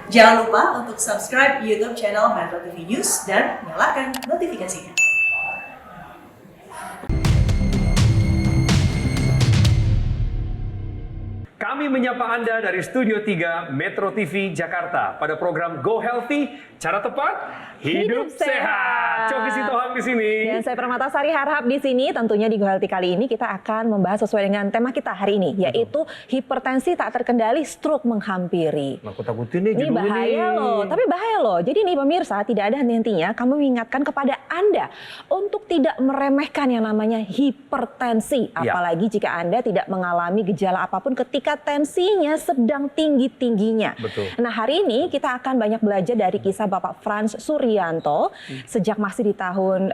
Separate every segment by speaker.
Speaker 1: Jangan lupa untuk subscribe YouTube channel Metro TV News dan nyalakan notifikasinya.
Speaker 2: Kami menyapa Anda dari Studio 3 Metro TV Jakarta pada program Go Healthy, cara tepat hidup sehat. Coki Sitohang di sini.
Speaker 3: Dan saya Permatasari Harhab di sini. Tentunya di Go Healthy kali ini kita akan membahas sesuai dengan tema kita hari ini, yaitu hipertensi tak terkendali, stroke menghampiri.
Speaker 2: Aku takutin nih
Speaker 3: Ini bahaya loh, tapi bahaya loh. Jadi nih pemirsa, tidak ada henti-hentinya kami mengingatkan kepada Anda untuk tidak meremehkan yang namanya hipertensi. Apalagi jika Anda tidak mengalami gejala apapun ketika tensinya sedang tinggi-tingginya.
Speaker 2: Betul.
Speaker 3: Nah, hari ini kita akan banyak belajar dari kisah Bapak Frans Suryanto. Sejak masih di tahun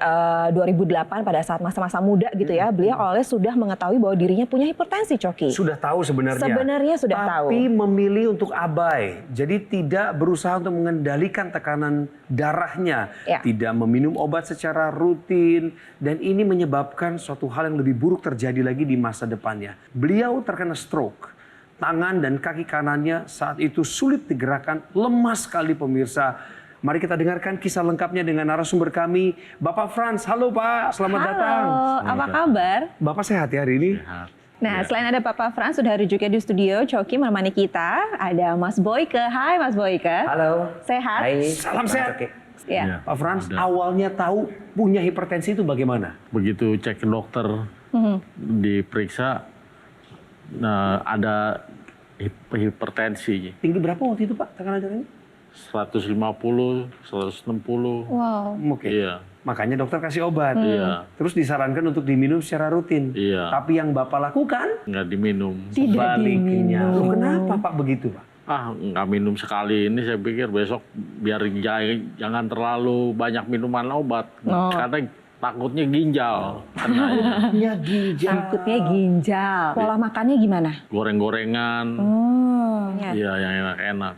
Speaker 3: 2008 pada saat masa-masa muda gitu ya, beliau awalnya sudah mengetahui bahwa dirinya punya hipertensi, Coki.
Speaker 2: Sudah tahu sebenarnya.
Speaker 3: Sebenarnya sudah tahu.
Speaker 2: Tapi memilih untuk abai. Jadi tidak berusaha untuk mengendalikan tekanan darahnya.
Speaker 3: Ya.
Speaker 2: Tidak meminum obat secara rutin. Dan ini menyebabkan suatu hal yang lebih buruk terjadi lagi di masa depannya. Beliau terkena stroke. Tangan dan kaki kanannya saat itu sulit digerakkan, lemah sekali pemirsa. Mari kita dengarkan kisah lengkapnya dengan narasumber kami, Bapak Frans. Halo Pak, selamat datang.
Speaker 3: Halo, apa kabar?
Speaker 2: Bapak sehat ya hari ini?
Speaker 4: Sehat.
Speaker 3: Nah, selain ada Bapak Frans, sudah hari juga di studio, Coki menemani kita. Ada Mas Boyke. Hai Mas Boyke.
Speaker 5: Halo.
Speaker 3: Sehat?
Speaker 5: Hai.
Speaker 2: Salam sehat.
Speaker 5: Oke.
Speaker 3: Ya.
Speaker 2: Pak Frans,
Speaker 4: Ada.
Speaker 2: awalnya tahu punya hipertensi itu bagaimana?
Speaker 4: Begitu cek ke dokter, diperiksa, nah ada hipertensi.
Speaker 2: Tinggi berapa waktu itu Pak tekanan darahnya?
Speaker 4: 150, 160.
Speaker 3: Wow.
Speaker 2: Oke.
Speaker 4: Iya,
Speaker 2: Makanya dokter kasih obat.
Speaker 4: iya,
Speaker 2: Terus disarankan untuk diminum secara rutin.
Speaker 4: iya.
Speaker 2: Tapi yang Bapak lakukan
Speaker 4: Nggak diminum.
Speaker 3: Tidak
Speaker 2: sebaliknya.
Speaker 3: diminum.
Speaker 2: Loh, kenapa Pak begitu Pak?
Speaker 4: Nggak minum sekali ini, saya pikir besok biar jangan terlalu banyak minuman obat.
Speaker 3: Oh.
Speaker 4: Karena takutnya ginjal. Kena
Speaker 2: Ya ginjal.
Speaker 3: Takutnya ginjal. Pola makannya gimana?
Speaker 4: goreng-gorengan,
Speaker 3: Ya.
Speaker 4: iya yang enak-enak.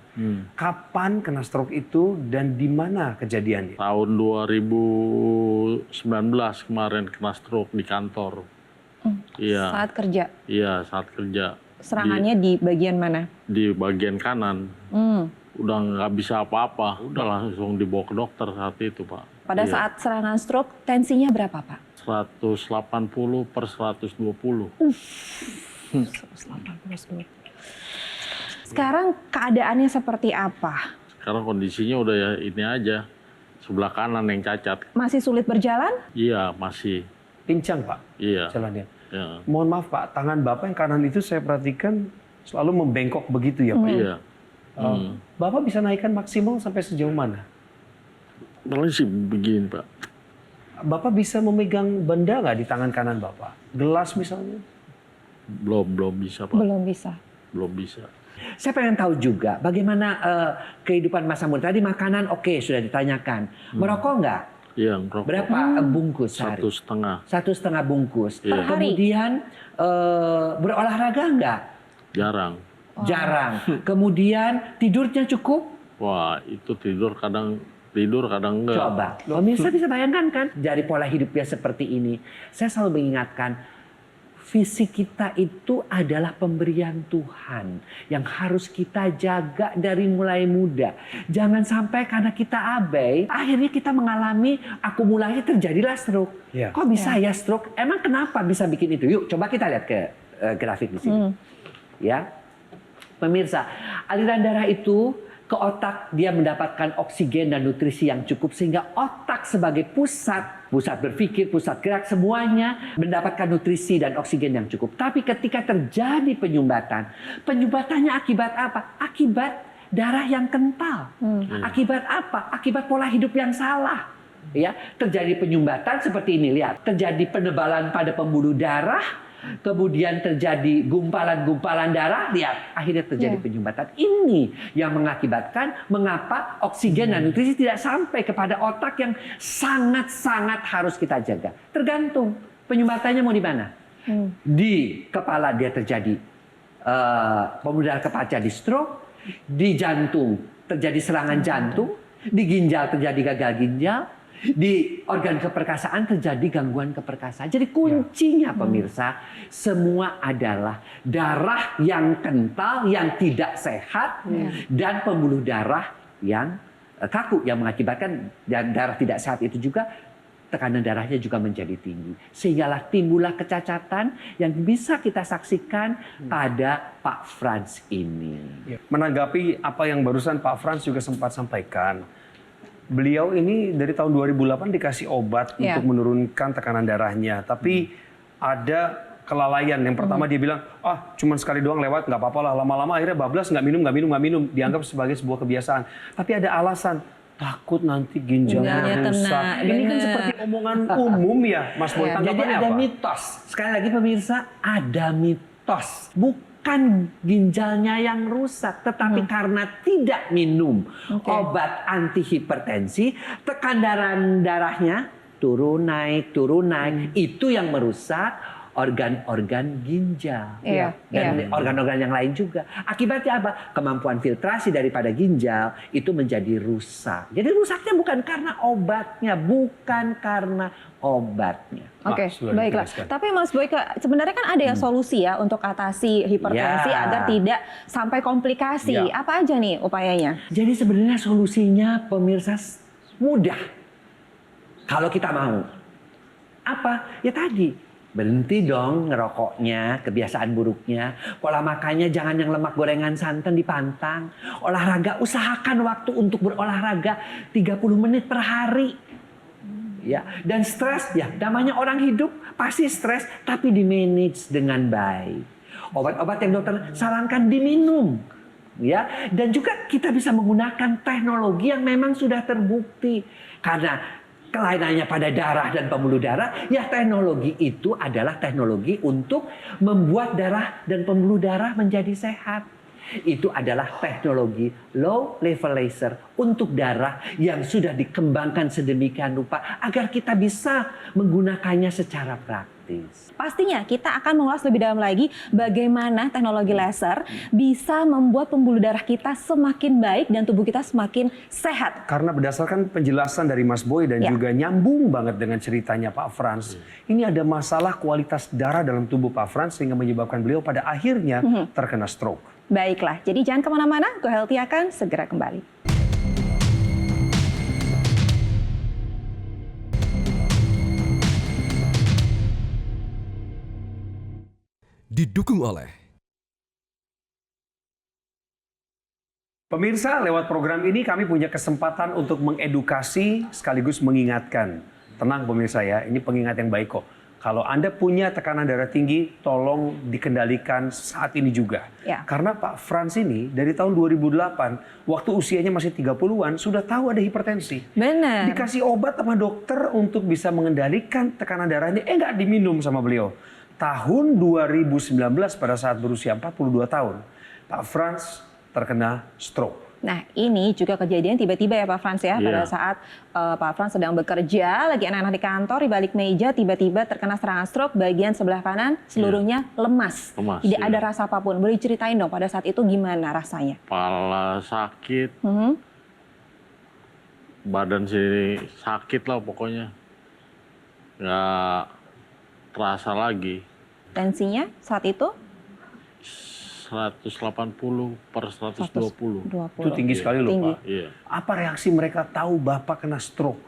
Speaker 2: Kapan kena stroke itu dan di mana kejadiannya?
Speaker 4: Tahun 2019 kemarin kena stroke di kantor. Iya,
Speaker 3: Saat kerja.
Speaker 4: iya saat kerja.
Speaker 3: Serangannya di bagian mana?
Speaker 4: Di bagian kanan.
Speaker 3: Hmm.
Speaker 4: Udah nggak bisa apa-apa. Udah langsung dibawa ke dokter saat itu, Pak.
Speaker 3: Pada
Speaker 4: Iya.
Speaker 3: saat serangan stroke, tensinya berapa, Pak?
Speaker 4: 180/120.
Speaker 3: 180/120. Sekarang keadaannya seperti apa?
Speaker 4: Sekarang kondisinya udah ya ini aja. Sebelah kanan yang cacat.
Speaker 3: Masih sulit berjalan?
Speaker 4: Iya, masih.
Speaker 2: Pincang Pak
Speaker 4: Iya.
Speaker 2: jalannya.
Speaker 4: Iya.
Speaker 2: Mohon maaf Pak, tangan Bapak yang kanan itu saya perhatikan selalu membengkok begitu ya Pak.
Speaker 4: Iya.
Speaker 2: Bapak bisa naikkan maksimal sampai sejauh mana?
Speaker 4: Paling sih begini, Pak.
Speaker 2: Bapak bisa memegang benda nggak di tangan kanan Bapak? Gelas misalnya?
Speaker 4: Belum bisa, Pak.
Speaker 3: Belum bisa.
Speaker 4: Belum bisa.
Speaker 5: Saya pengen tahu juga bagaimana kehidupan masa muda. Tadi makanan oke, sudah ditanyakan. Merokok nggak?
Speaker 4: Iya, ngerokok.
Speaker 5: Berapa bungkus sehari?
Speaker 4: 1,5.
Speaker 5: 1,5 bungkus.
Speaker 4: Iya.
Speaker 3: Per hari?
Speaker 5: Kemudian berolahraga nggak?
Speaker 4: Jarang.
Speaker 5: Jarang. Kemudian tidurnya cukup?
Speaker 4: Wah, itu tidur kadang enggak.
Speaker 5: Coba. Pemirsa bisa bayangkan kan? Dari pola hidupnya seperti ini. Saya selalu mengingatkan, fisik kita itu adalah pemberian Tuhan yang harus kita jaga dari mulai muda. Jangan sampai karena kita abai, akhirnya kita mengalami akumulasi, terjadilah stroke.
Speaker 2: Iya.
Speaker 5: Kok bisa ya stroke? Emang kenapa bisa bikin itu? Yuk coba kita lihat ke grafik di sini. Ya, pemirsa, aliran darah itu ke otak, dia mendapatkan oksigen dan nutrisi yang cukup sehingga otak sebagai pusat berpikir, pusat gerak, semuanya mendapatkan nutrisi dan oksigen yang cukup. Tapi ketika terjadi penyumbatannya akibat apa? Akibat darah yang kental. Akibat apa? Akibat pola hidup yang salah. Ya, terjadi penyumbatan seperti ini, lihat. Terjadi penebalan pada pembuluh darah, kemudian terjadi gumpalan-gumpalan darah, lihat, akhirnya terjadi penyumbatan. Ini yang mengakibatkan mengapa oksigen dan nutrisi tidak sampai kepada otak yang sangat-sangat harus kita jaga. Tergantung penyumbatannya mau di mana. Di kepala dia terjadi pembuluh darah kepala jadi stroke, di jantung terjadi serangan jantung, di ginjal terjadi gagal ginjal, Di organ keperkasaan terjadi gangguan keperkasaan. Jadi kuncinya pemirsa, semua adalah darah yang kental, yang tidak sehat, dan pembuluh darah yang kaku, yang mengakibatkan darah tidak sehat itu juga tekanan darahnya juga menjadi tinggi. Sehinggalah timbullah kecacatan yang bisa kita saksikan pada Pak Frans ini.
Speaker 2: Menanggapi apa yang barusan Pak Frans juga sempat sampaikan, beliau ini dari tahun 2008 dikasih obat untuk menurunkan tekanan darahnya. Tapi ada kelalaian. Yang pertama dia bilang, cuman sekali doang lewat, nggak apa-apa lah. Lama-lama akhirnya bablas, nggak minum. Dianggap sebagai sebuah kebiasaan. Tapi ada alasan, takut nanti ginjalnya rusak. Ini kan seperti omongan umum ya, Mas Boy.
Speaker 5: Jadi
Speaker 2: Tanggapannya
Speaker 5: ada
Speaker 2: apa?
Speaker 5: mitos. Sekali lagi pemirsa, ada mitos. Bukan ginjalnya yang rusak, tetapi karena tidak minum obat anti hipertensi, tekanan darahnya turun naik. Itu yang merusak organ-organ ginjal dan organ-organ yang lain juga. Akibatnya apa? Kemampuan filtrasi daripada ginjal itu menjadi rusak. Jadi rusaknya bukan karena obatnya,
Speaker 3: Oke, baiklah. Tapi Mas Boyke, sebenarnya kan ada ya solusi ya untuk atasi hipertensi agar tidak sampai komplikasi. Apa aja nih upayanya?
Speaker 5: Jadi sebenarnya solusinya pemirsa mudah. Kalau kita mau. Apa? Ya tadi. Berhenti dong ngerokoknya, kebiasaan buruknya. Pola makannya jangan yang lemak gorengan santan dipantang. Olahraga, usahakan waktu untuk berolahraga 30 menit per hari. Ya, dan stres, ya namanya orang hidup pasti stres, tapi di-manage dengan baik. Obat-obat yang dokter sarankan diminum. Ya, dan juga kita bisa menggunakan teknologi yang memang sudah terbukti. Karena kelainannya pada darah dan pembuluh darah, ya teknologi itu adalah teknologi untuk membuat darah dan pembuluh darah menjadi sehat. Itu adalah teknologi low level laser untuk darah yang sudah dikembangkan sedemikian rupa agar kita bisa menggunakannya secara praktis.
Speaker 3: Pastinya kita akan mengulas lebih dalam lagi bagaimana teknologi laser bisa membuat pembuluh darah kita semakin baik dan tubuh kita semakin sehat.
Speaker 2: Karena berdasarkan penjelasan dari Mas Boy dan juga nyambung banget dengan ceritanya Pak Frans, ini ada masalah kualitas darah dalam tubuh Pak Frans sehingga menyebabkan beliau pada akhirnya terkena stroke.
Speaker 3: Baiklah, jadi jangan kemana-mana, Go Healthy akan segera kembali.
Speaker 6: Didukung oleh
Speaker 2: Pemirsa, lewat program ini kami punya kesempatan untuk mengedukasi sekaligus mengingatkan. Tenang pemirsa ya, ini pengingat yang baik kok. Kalau Anda punya tekanan darah tinggi, tolong dikendalikan saat ini juga. Karena Pak Frans ini dari tahun 2008, waktu usianya masih 30-an, sudah tahu ada hipertensi.
Speaker 3: Benar.
Speaker 2: Dikasih obat sama dokter untuk bisa mengendalikan tekanan darahnya, nggak diminum sama beliau. Tahun 2019 pada saat berusia 42 tahun, Pak Frans terkena stroke.
Speaker 3: Nah ini juga kejadian tiba-tiba ya Pak Frans ya, pada saat Pak Frans sedang bekerja, lagi anak-anak di kantor, di balik meja tiba-tiba terkena serangan stroke, bagian sebelah kanan seluruhnya lemas. Tidak ada rasa apapun. Boleh ceritain dong pada saat itu gimana rasanya?
Speaker 4: Kepala sakit, badan sini sakit lah pokoknya. Nggak terasa lagi.
Speaker 3: Tensinya saat itu?
Speaker 4: 180 per 120.
Speaker 2: Itu tinggi sekali loh Pak.
Speaker 4: Iya.
Speaker 2: Apa reaksi mereka tahu Bapak kena stroke?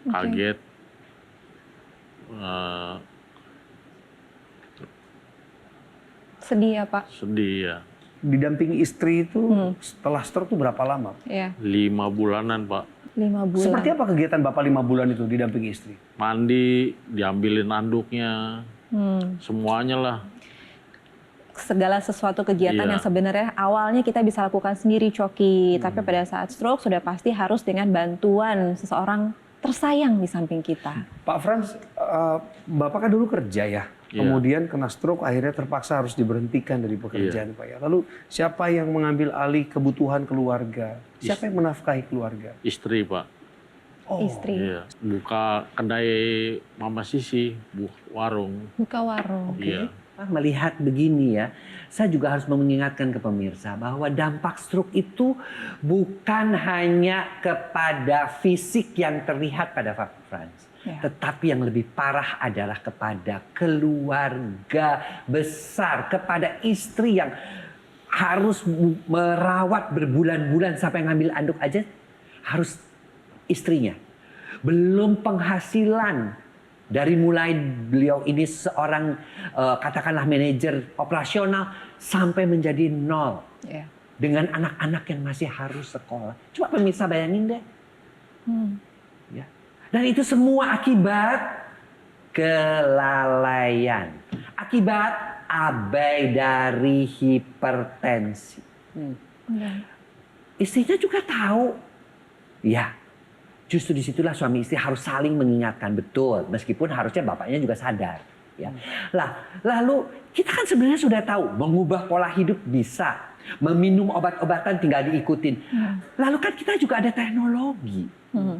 Speaker 4: Kaget.
Speaker 3: Sedih ya Pak?
Speaker 4: Sedih ya.
Speaker 2: Didampingi istri itu setelah stroke itu berapa lama?
Speaker 3: 5
Speaker 4: bulanan Pak.
Speaker 3: 5 bulan.
Speaker 2: Seperti apa kegiatan Bapak 5 bulan itu didampingi istri?
Speaker 4: Mandi, diambilin anduknya, semuanya lah.
Speaker 3: Segala sesuatu kegiatan yang sebenarnya awalnya kita bisa lakukan sendiri Coki, tapi pada saat stroke sudah pasti harus dengan bantuan seseorang tersayang di samping kita.
Speaker 2: Pak Frans, Bapak kan dulu kerja ya, kemudian kena stroke akhirnya terpaksa harus diberhentikan dari pekerjaan Pak ya. Lalu siapa yang mengambil alih kebutuhan keluarga? Siapa yang menafkahi keluarga?
Speaker 4: Istri Pak.
Speaker 3: Istri.
Speaker 4: Iya. Buka kedai Mama Sisi, warung.
Speaker 3: Buka warung.
Speaker 4: Iya.
Speaker 5: melihat begini ya, saya juga harus mengingatkan ke pemirsa bahwa dampak stroke itu bukan hanya kepada fisik yang terlihat pada Pak Frans. Tetapi yang lebih parah adalah kepada keluarga besar, kepada istri yang harus merawat berbulan-bulan sampai ngambil anduk aja harus istrinya. Belum penghasilan. Dari mulai beliau ini seorang katakanlah manajer operasional sampai menjadi nol. Dengan anak-anak yang masih harus sekolah. Coba pemirsa bayangin deh. Ya. Dan itu semua akibat kelalaian. Akibat abai dari hipertensi. Istrinya juga tahu. Ya. Justru disitulah suami istri harus saling mengingatkan, betul. Meskipun harusnya bapaknya juga sadar. Ya. Lalu kita kan sebenarnya sudah tahu mengubah pola hidup bisa. Meminum obat-obatan tinggal diikutin. Lalu kan kita juga ada teknologi.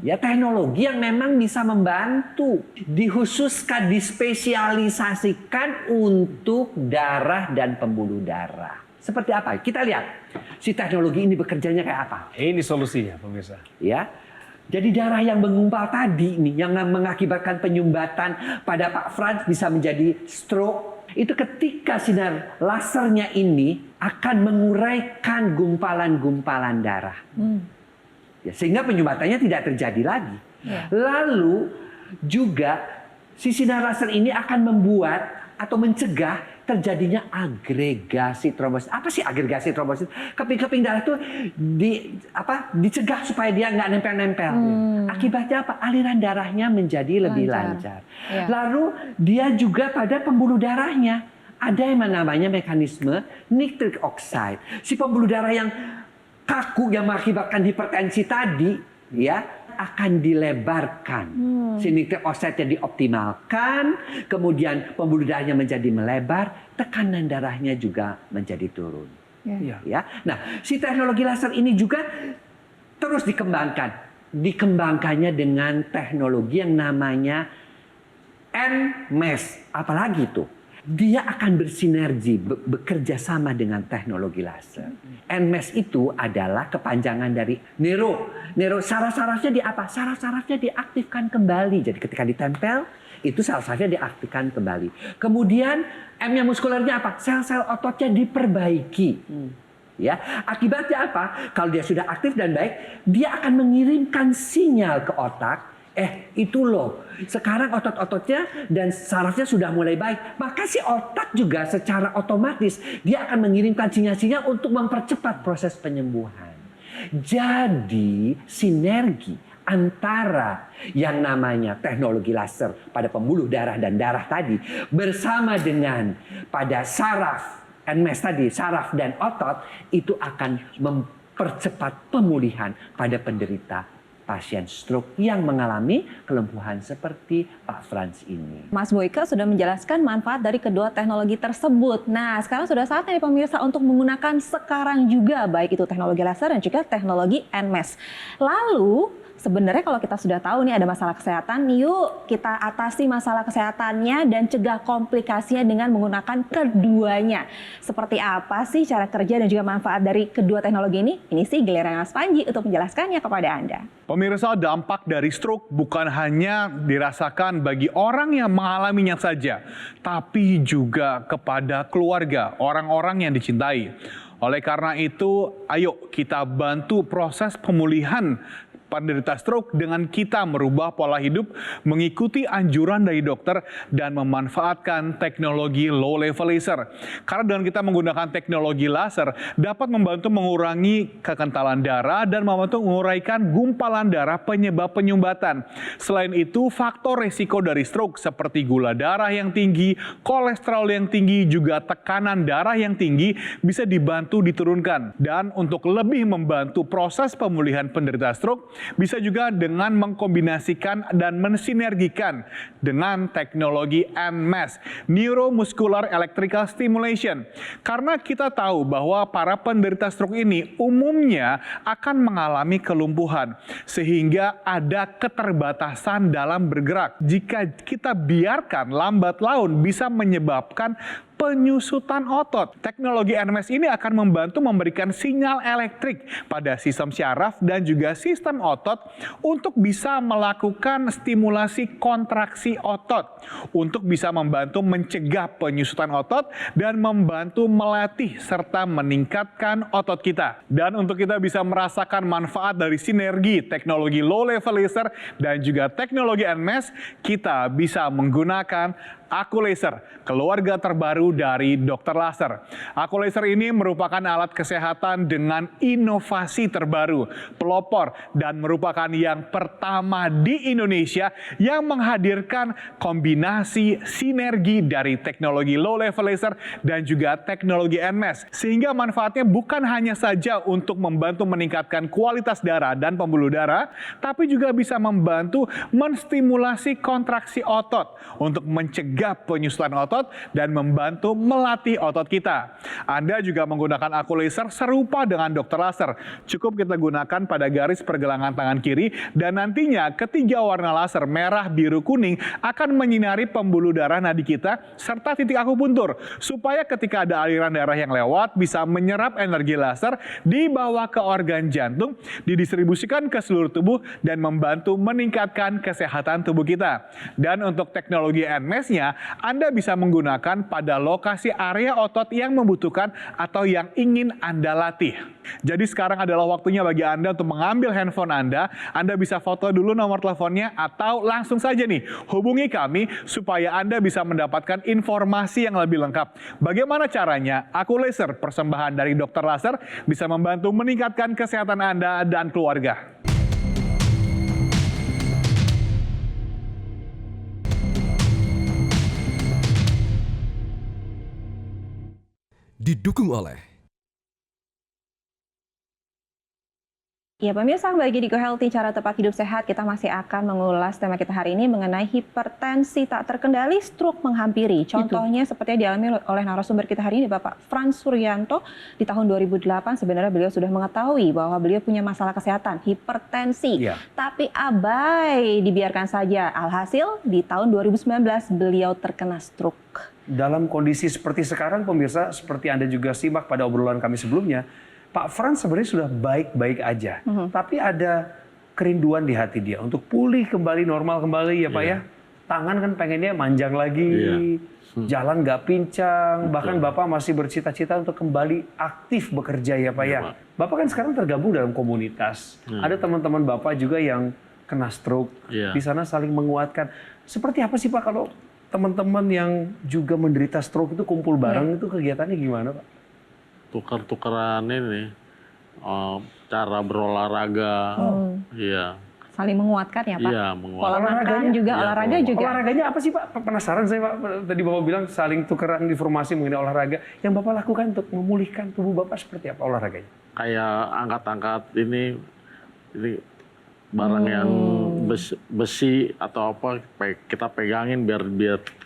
Speaker 5: Ya, teknologi yang memang bisa membantu. Dikhususkan, dispesialisasikan untuk darah dan pembuluh darah. Seperti apa? Kita lihat. Si teknologi ini bekerjanya kayak apa?
Speaker 2: Ini solusinya, pemirsa.
Speaker 5: Ya. Jadi darah yang mengumpal tadi nih yang mengakibatkan penyumbatan pada Pak Frans bisa menjadi stroke. Itu ketika sinar lasernya ini akan menguraikan gumpalan-gumpalan darah. Ya, sehingga penyumbatannya tidak terjadi lagi. Lalu juga si sinar laser ini akan membuat atau mencegah terjadinya agregasi trombosit. Apa sih agregasi trombosit? Keping-keping darah itu dicegah supaya dia nggak nempel-nempel. Akibatnya apa? Aliran darahnya menjadi lebih lancar. Lalu dia juga pada pembuluh darahnya ada yang namanya mekanisme nitric oxide. Si pembuluh darah yang kaku yang mengakibatkan hipertensi tadi, ya akan dilebarkan. Si nitric oxide-nya dioptimalkan, kemudian pembuluh darahnya menjadi melebar, tekanan darahnya juga menjadi turun. Ya. Nah, si teknologi laser ini juga terus dikembangkan. Dikembangkannya dengan teknologi yang namanya NMES. Apalagi itu? Dia akan bersinergi, bekerja sama dengan teknologi laser. NMES itu adalah kepanjangan dari neuro. Saraf-sarafnya di apa? Saraf-sarafnya diaktifkan kembali. Jadi ketika ditempel, itu saraf-sarafnya diaktifkan kembali. Kemudian M-nya muskulernya apa? Sel-sel ototnya diperbaiki. Ya, akibatnya apa? Kalau dia sudah aktif dan baik, dia akan mengirimkan sinyal ke otak. Itu loh, sekarang otot-ototnya dan sarafnya sudah mulai baik. Maka si otak juga secara otomatis dia akan mengirimkan sinyal-sinyal untuk mempercepat proses penyembuhan. Jadi sinergi antara yang namanya teknologi laser pada pembuluh darah dan darah tadi bersama dengan pada saraf NMES tadi, saraf dan otot itu akan mempercepat pemulihan pada penderita pasien stroke yang mengalami kelumpuhan seperti Pak Frans ini.
Speaker 3: Mas Boyke sudah menjelaskan manfaat dari kedua teknologi tersebut. Nah, sekarang sudah saatnya pemirsa untuk menggunakan sekarang juga baik itu teknologi laser dan juga teknologi NMES. Lalu sebenarnya kalau kita sudah tahu nih ada masalah kesehatan, yuk kita atasi masalah kesehatannya dan cegah komplikasinya dengan menggunakan keduanya. Seperti apa sih cara kerja dan juga manfaat dari kedua teknologi ini? Ini sih giliran Mas Panji untuk menjelaskannya kepada Anda.
Speaker 7: Pemirsa, dampak dari stroke bukan hanya dirasakan bagi orang yang mengalaminya saja, tapi juga kepada keluarga, orang-orang yang dicintai. Oleh karena itu, ayo kita bantu proses pemulihan penderita stroke dengan kita merubah pola hidup, mengikuti anjuran dari dokter, dan memanfaatkan teknologi low level laser. Karena dengan kita menggunakan teknologi laser dapat membantu mengurangi kekentalan darah dan membantu menguraikan gumpalan darah penyebab penyumbatan. Selain itu, faktor resiko dari stroke seperti gula darah yang tinggi, kolesterol yang tinggi, juga tekanan darah yang tinggi bisa dibantu diturunkan. Dan untuk lebih membantu proses pemulihan penderita stroke, bisa juga dengan mengkombinasikan dan mensinergikan dengan teknologi NMES, Neuromuscular Electrical Stimulation. Karena kita tahu bahwa para penderita stroke ini umumnya akan mengalami kelumpuhan, sehingga ada keterbatasan dalam bergerak. Jika kita biarkan lambat laun bisa menyebabkan penyusutan otot. Teknologi NMS ini akan membantu memberikan sinyal elektrik pada sistem syaraf dan juga sistem otot untuk bisa melakukan stimulasi kontraksi otot, untuk bisa membantu mencegah penyusutan otot dan membantu melatih serta meningkatkan otot kita. Dan untuk kita bisa merasakan manfaat dari sinergi teknologi low level laser dan juga teknologi NMS, kita bisa menggunakan Aku Laser, keluarga terbaru dari Dr. Laser. Aku Laser ini merupakan alat kesehatan dengan inovasi terbaru, pelopor, dan merupakan yang pertama di Indonesia yang menghadirkan kombinasi sinergi dari teknologi low level laser dan juga teknologi NMS. Sehingga manfaatnya bukan hanya saja untuk membantu meningkatkan kualitas darah dan pembuluh darah, tapi juga bisa membantu menstimulasi kontraksi otot untuk mencegah penyusutan otot dan membantu melatih otot kita. Anda juga menggunakan Aku Laser serupa dengan Dr. Laser. Cukup kita gunakan pada garis pergelangan tangan kiri dan nantinya ketiga warna laser merah, biru, kuning akan menyinari pembuluh darah nadi kita serta titik akupuntur supaya ketika ada aliran darah yang lewat bisa menyerap energi laser dibawa ke organ jantung, didistribusikan ke seluruh tubuh dan membantu meningkatkan kesehatan tubuh kita. Dan untuk teknologi NMS-nya, Anda bisa menggunakan pada lokasi area otot yang membutuhkan atau yang ingin Anda latih. Jadi sekarang adalah waktunya bagi Anda untuk mengambil handphone Anda bisa foto dulu nomor teleponnya atau langsung saja nih hubungi kami supaya Anda bisa mendapatkan informasi yang lebih lengkap. Bagaimana caranya? Aku Laser, persembahan dari Dr. Laser, bisa membantu meningkatkan kesehatan Anda dan keluarga.
Speaker 6: Didukung oleh
Speaker 3: Ya pemirsa, kembali lagi di Go Healthy, cara tepat hidup sehat. Kita masih akan mengulas tema kita hari ini mengenai hipertensi tak terkendali, stroke menghampiri. Contohnya seperti yang dialami oleh narasumber kita hari ini, Bapak Frans Suryanto. Di tahun 2008 sebenarnya beliau sudah mengetahui bahwa beliau punya masalah kesehatan, hipertensi. Tapi abai, dibiarkan saja. Alhasil di tahun 2019 beliau terkena stroke.
Speaker 2: Dalam kondisi seperti sekarang pemirsa, seperti Anda juga simak pada obrolan kami sebelumnya, Pak Frans sebenarnya sudah baik-baik aja, tapi ada kerinduan di hati dia untuk pulih kembali, normal kembali ya Pak ya. Tangan kan pengennya manjang lagi, jalan nggak pincang, bahkan Bapak masih bercita-cita untuk kembali aktif bekerja ya Pak ya. Bapak kan sekarang tergabung dalam komunitas, ada teman-teman Bapak juga yang kena stroke, di sana saling menguatkan. Seperti apa sih Pak kalau teman-teman yang juga menderita stroke itu kumpul bareng, itu kegiatannya gimana Pak?
Speaker 4: Tukar-tukaran ini, cara berolahraga,
Speaker 3: Saling menguatkan ya Pak?
Speaker 4: Iya,
Speaker 3: Pola makan juga, olahraga juga.
Speaker 2: Olahraganya apa sih Pak? Penasaran saya Pak, tadi Bapak bilang saling tukeran informasi mengenai olahraga. Yang Bapak lakukan untuk memulihkan tubuh Bapak seperti apa olahraganya?
Speaker 4: Kayak angkat-angkat ini barang yang besi atau apa, kita pegangin biar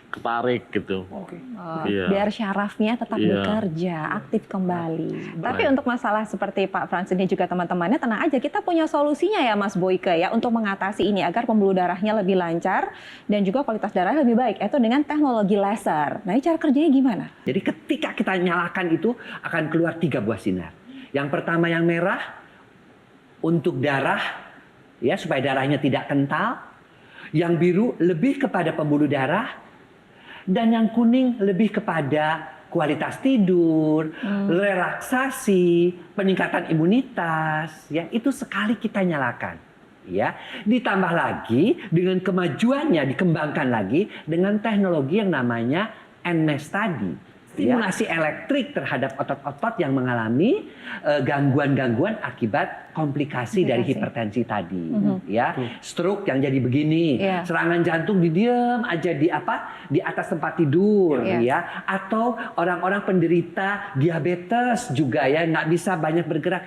Speaker 4: ketarik gitu.
Speaker 3: Biar syarafnya tetap bekerja, aktif kembali. Tapi untuk masalah seperti Pak Frans ini juga teman-temannya, tenang aja, kita punya solusinya ya Mas Boyke ya untuk mengatasi ini agar pembuluh darahnya lebih lancar dan juga kualitas darahnya lebih baik, yaitu dengan teknologi laser. Nah, ini cara kerjanya gimana?
Speaker 5: Jadi ketika kita nyalakan itu akan keluar 3 buah sinar. Yang pertama yang merah untuk darah, ya supaya darahnya tidak kental. Yang biru lebih kepada pembuluh darah. Dan yang kuning lebih kepada kualitas tidur, relaksasi, peningkatan imunitas. Ya, itu sekali kita nyalakan. Ya, ditambah lagi dengan kemajuannya dikembangkan lagi dengan teknologi yang namanya NMS tadi. Stimulasi elektrik terhadap otot-otot yang mengalami gangguan-gangguan akibat komplikasi dari hipertensi tadi, ya, stroke yang jadi begini, serangan jantung didiam aja di atas tempat tidur, ya, atau orang-orang penderita diabetes juga ya nggak bisa banyak bergerak.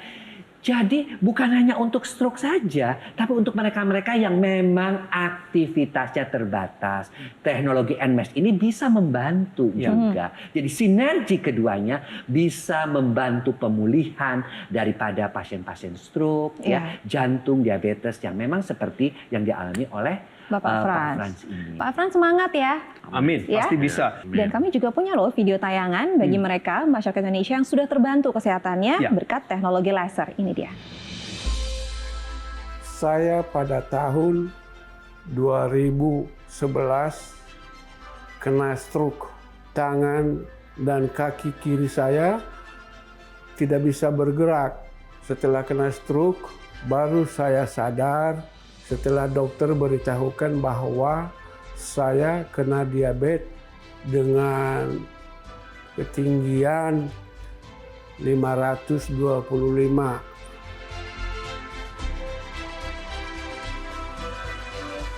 Speaker 5: Jadi bukan hanya untuk stroke saja, tapi untuk mereka-mereka yang memang aktivitasnya terbatas. Teknologi NMS ini bisa membantu juga. Jadi sinergi keduanya bisa membantu pemulihan daripada pasien-pasien stroke, ya, jantung, diabetes yang memang seperti yang dialami oleh
Speaker 3: Bapak
Speaker 5: Pak
Speaker 3: Frans.
Speaker 5: Frans ini.
Speaker 3: Pak Frans semangat ya.
Speaker 2: Amin,
Speaker 3: Ya.
Speaker 2: pasti bisa.
Speaker 3: Dan kami juga punya loh video tayangan bagi mereka masyarakat Indonesia yang sudah terbantu kesehatannya
Speaker 2: Ya.
Speaker 3: berkat teknologi laser. Ini dia.
Speaker 8: Saya pada tahun 2011 kena stroke. Tangan dan kaki kiri saya tidak bisa bergerak. Setelah kena stroke, baru saya sadar setelah dokter beritahukan bahwa saya kena diabetes dengan ketinggian 525.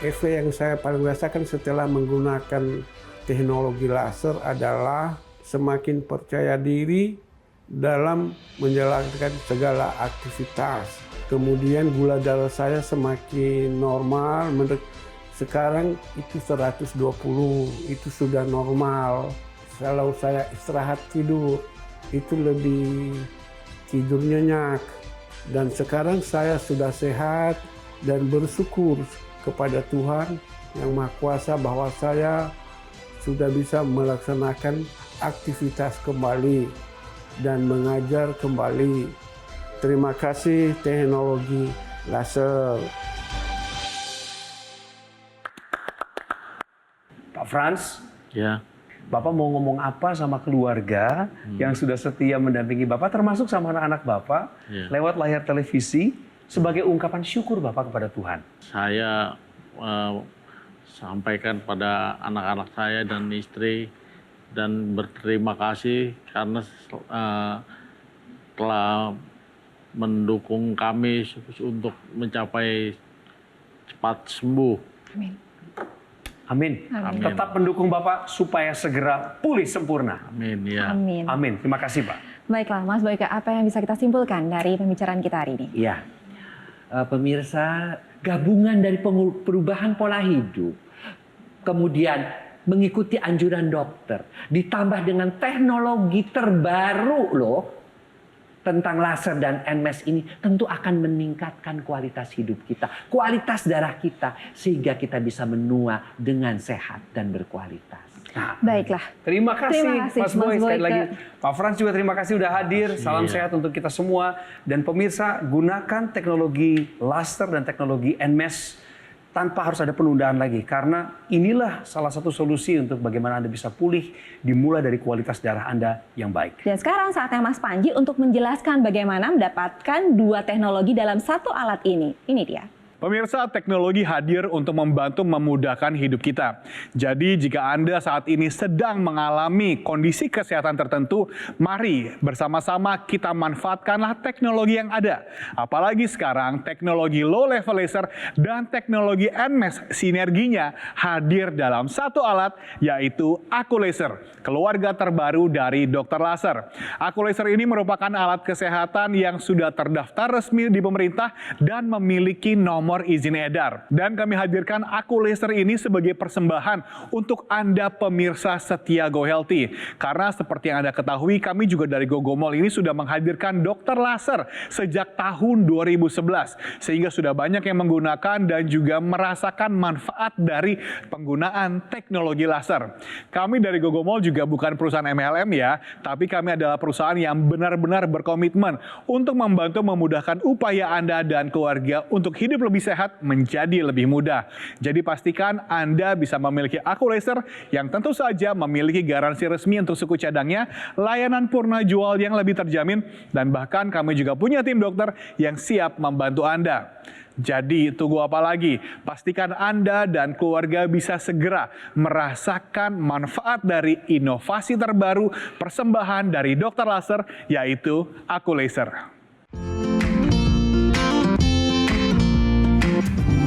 Speaker 8: Efek yang saya paling rasakan setelah menggunakan teknologi laser adalah semakin percaya diri dalam menjalankan segala aktivitas. Kemudian gula darah saya semakin normal. Sekarang itu 120, itu sudah normal. Kalau saya istirahat tidur, itu lebih tidur nyenyak. Dan sekarang saya sudah sehat dan bersyukur kepada Tuhan Yang Maha Kuasa bahwa saya sudah bisa melaksanakan aktivitas kembali dan mengajar kembali. Terima kasih teknologi laser.
Speaker 2: Pak Frans,
Speaker 4: Ya,
Speaker 2: Bapak mau ngomong apa sama keluarga yang sudah setia mendampingi Bapak, termasuk sama anak-anak Bapak,
Speaker 4: Ya.
Speaker 2: lewat layar televisi, sebagai ungkapan syukur Bapak kepada Tuhan?
Speaker 4: saya sampaikan pada anak-anak saya dan istri dan berterima kasih karena telah mendukung kami untuk mencapai cepat sembuh.
Speaker 3: Amin.
Speaker 2: Amin.
Speaker 3: Amin.
Speaker 2: Tetap mendukung Bapak supaya segera pulih sempurna.
Speaker 4: Amin ya.
Speaker 3: Amin.
Speaker 2: Amin. Terima kasih Pak.
Speaker 3: Baiklah, Mas Boyke, apa yang bisa kita simpulkan dari pembicaraan kita hari ini?
Speaker 5: Ya, pemirsa, gabungan dari perubahan pola hidup, kemudian mengikuti anjuran dokter, ditambah dengan teknologi terbaru loh tentang laser dan NMES ini tentu akan meningkatkan kualitas hidup kita, kualitas darah kita, sehingga kita bisa menua dengan sehat dan berkualitas.
Speaker 2: Nah,
Speaker 3: Baiklah.
Speaker 2: terima kasih,
Speaker 3: Terima kasih,
Speaker 2: Mas Boy.
Speaker 3: Mas
Speaker 2: Sekali
Speaker 3: Boyke.
Speaker 2: lagi, Pak Frans juga terima kasih udah hadir. Salam
Speaker 4: Iya.
Speaker 2: sehat untuk kita semua. Dan pemirsa, gunakan teknologi laser dan teknologi NMES tanpa harus ada penundaan lagi. Karena inilah salah satu solusi untuk bagaimana Anda bisa pulih, dimulai dari kualitas darah Anda yang baik.
Speaker 3: Dan sekarang saatnya Mas Panji untuk menjelaskan bagaimana mendapatkan dua teknologi dalam satu alat ini. Ini dia.
Speaker 7: Pemirsa, teknologi hadir untuk membantu memudahkan hidup kita. Jadi jika Anda saat ini sedang mengalami kondisi kesehatan tertentu, mari bersama-sama kita manfaatkanlah teknologi yang ada. Apalagi sekarang teknologi low level laser dan teknologi NMES sinerginya hadir dalam satu alat, yaitu Aku Laser, keluarga terbaru dari Dr. Laser. Aku Laser ini merupakan alat kesehatan yang sudah terdaftar resmi di pemerintah dan memiliki nomor izin edar. Dan kami hadirkan Aku Laser ini sebagai persembahan untuk Anda pemirsa setia Go Healthy. Karena seperti yang Anda ketahui, kami juga dari Gogomol ini sudah menghadirkan dokter laser sejak tahun 2011. Sehingga sudah banyak yang menggunakan dan juga merasakan manfaat dari penggunaan teknologi laser. Kami dari Gogomol juga bukan perusahaan MLM ya, tapi kami adalah perusahaan yang benar-benar berkomitmen untuk membantu memudahkan upaya Anda dan keluarga untuk hidup lebih sehat menjadi lebih mudah. Jadi pastikan Anda bisa memiliki Aku Laser yang tentu saja memiliki garansi resmi untuk suku cadangnya, layanan purna jual yang lebih terjamin, dan bahkan kami juga punya tim dokter yang siap membantu Anda. Jadi tunggu apa lagi? Pastikan Anda dan keluarga bisa segera merasakan manfaat dari inovasi terbaru persembahan dari Dr. Laser, yaitu Aku Laser.